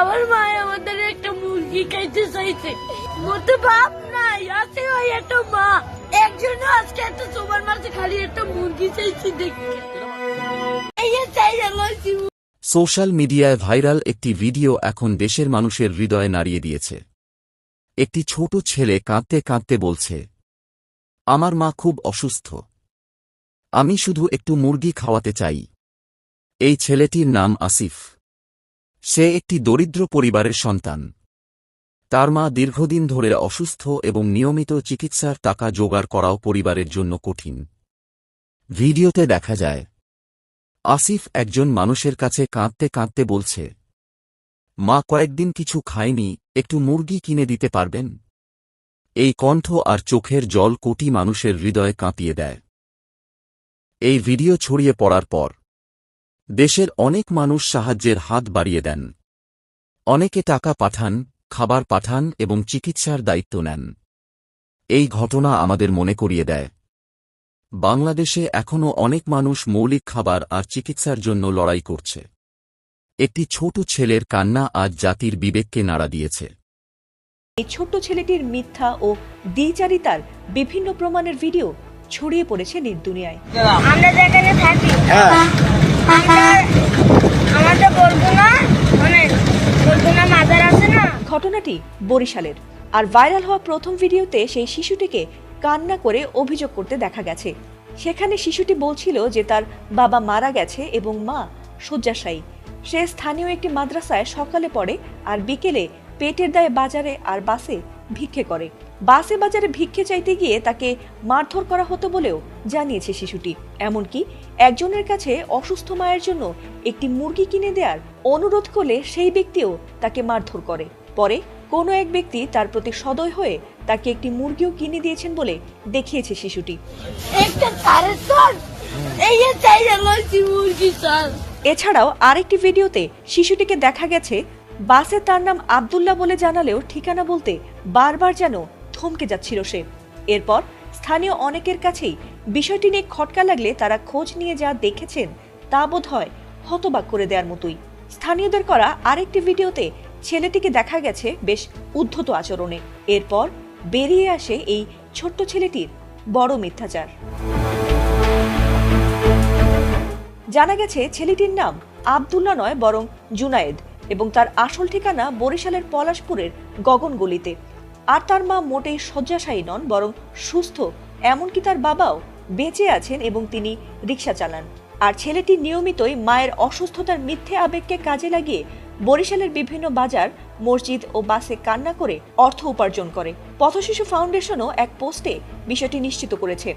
আমার মা আমাদের একটা মুরগি খাইতে চাইছে, মতো বাপ নাই, আছে ওই একটা মা, একজন আজকে একটা সুপার মার্কেটে খালি একটা মুরগি চাইছে দেখতে। সোশ্যাল মিডিয়ায় ভাইরাল একটি ভিডিও এখন দেশের মানুষের হৃদয়ে নাড়িয়ে দিয়েছে। একটি ছোট ছেলে কাঁদতে কাঁদতে বলছে, আমার মা খুব অসুস্থ, আমি শুধু একটু মুরগি খাওয়াতে চাই। এই ছেলেটির নাম আসিফ। সে একটি দরিদ্র পরিবারের সন্তান। তার মা দীর্ঘদিন ধরে অসুস্থ এবং নিয়মিত চিকিৎসার টাকা জোগাড় করাও পরিবারের জন্য কঠিন। ভিডিওতে দেখা যায় আসিফ একজন মানুষের কাছে কাঁদতে কাঁদতে বলছে, মা কয়েকদিন কিছু খায়নি, একটু মুরগি কিনে দিতে পারবেন? এই কণ্ঠ আর চোখের জল কোটি মানুষের হৃদয় কাঁপিয়ে দেয়। এই ভিডিও ছড়িয়ে পড়ার পর দেশের অনেক মানুষ সাহায্যের হাত বাড়িয়ে দেন। অনেকে টাকা পাঠান, খাবার পাঠান এবং চিকিৎসার দায়িত্ব নেন। এই ঘটনা আমাদের মনে করিয়ে দেয়, বাংলাদেশে এখনও অনেক মানুষ মৌলিক খাবার আর চিকিৎসার জন্য লড়াই করছে। একটি ছোট ছেলের কান্না আজ জাতির বিবেককে নাড়া দিয়েছে। এই ছোট্ট ছেলেটির মিথ্যা ও দ্বিচারিতার বিভিন্ন প্রমাণের ভিডিও ছড়িয়ে পড়েছে নির্দুনিয়ায়। আমরা যেখানে থাকি আমাদের বলগুনা মাজার আছে না। ঘটনাটি বরিশালের। আর ভাইরাল হওয়া প্রথম ভিডিওতে সেই শিশুটিকে কান্না করে অভিযোগ করতে দেখা গেছে। সেখানে শিশুটি বলছিল যে তার বাবা মারা গেছে এবং মা শয্যাশায়ী। সে স্থানীয় একটি মাদ্রাসায় সকালে পড়ে আর বিকেলে পেটের দায়ে বাজারে আর বাসে ভিক্ষে করে। বাসে বাজারে ভিক্ষে চাইতে গিয়ে তাকে মারধর করা হতো বলেও জানিয়েছে শিশুটি। এমনকি একজনের কাছে অসুস্থ মায়ের জন্য একটি মুরগি কিনে দেওয়ার অনুরোধ করলে সেই ব্যক্তিও তাকে মারধর করে। পরে কোনো এক ব্যক্তি তার প্রতি সদয় হয়ে তাকে একটি মুরগিও কিনে দিয়েছেন বলে দেখিয়েছে শিশুটি। এছাড়াও আরেকটি ভিডিওতে শিশুটিকে দেখা গেছে বাসে তার নাম আব্দুল্লাহ বলে জানালেও ঠিকানা বলতে বারবার যেন থমকে যাচ্ছিল সে। এরপর স্থানীয় অনেকের কাছেই বিষয়টি নিয়ে খটকা লাগলে তারা খোঁজ নিয়ে যা দেখেছেন তা বোধ হয় হতবাক করে দেওয়ার মতোই। স্থানীয়দের করা আরেকটি ভিডিওতে ছেলেটিকে দেখা গেছে বেশ উদ্ধত আচরণে। এরপর বেরিয়ে আসে এই ছোট্ট ছেলেটির বড় মিথ্যাচার। জানা গেছে ছেলেটির নাম আব্দুল্লাহ নয় বরং জুনায়েদ এবং তার আসল ঠিকানা বরিশালের পলাশপুরের গগনগলিতে। আর তার মা মোটেই শয্যাশায়ী নন, বরং সুস্থ। এমনকি তার বাবাও বেঁচে আছেন এবং তিনি রিকশা চালান। আর ছেলেটি নিয়মিতই মায়ের অসুস্থতার মিথ্যে আবেগকে কাজে লাগিয়ে বরিশালের বিভিন্ন বাজার, মসজিদ ও বাসে কান্না করে অর্থ উপার্জন করে। পথশিশু ফাউন্ডেশনও এক পোস্টে বিষয়টি নিশ্চিত করেছে।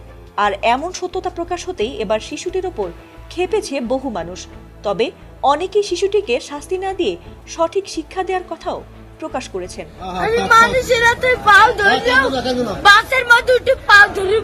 আর এমন সত্যতা প্রকাশ হতেই এবার শিশুটির ওপর ক্ষেপেছে বহু মানুষ। তবে অনেকেই শিশুটিকে শাস্তি না দিয়ে সঠিক শিক্ষা দেওয়ার কথাও প্রকাশ করেছেন। আমি মানুষের হাতে পাও ধরে বাসের মধ্যে উঠে পাও ধরে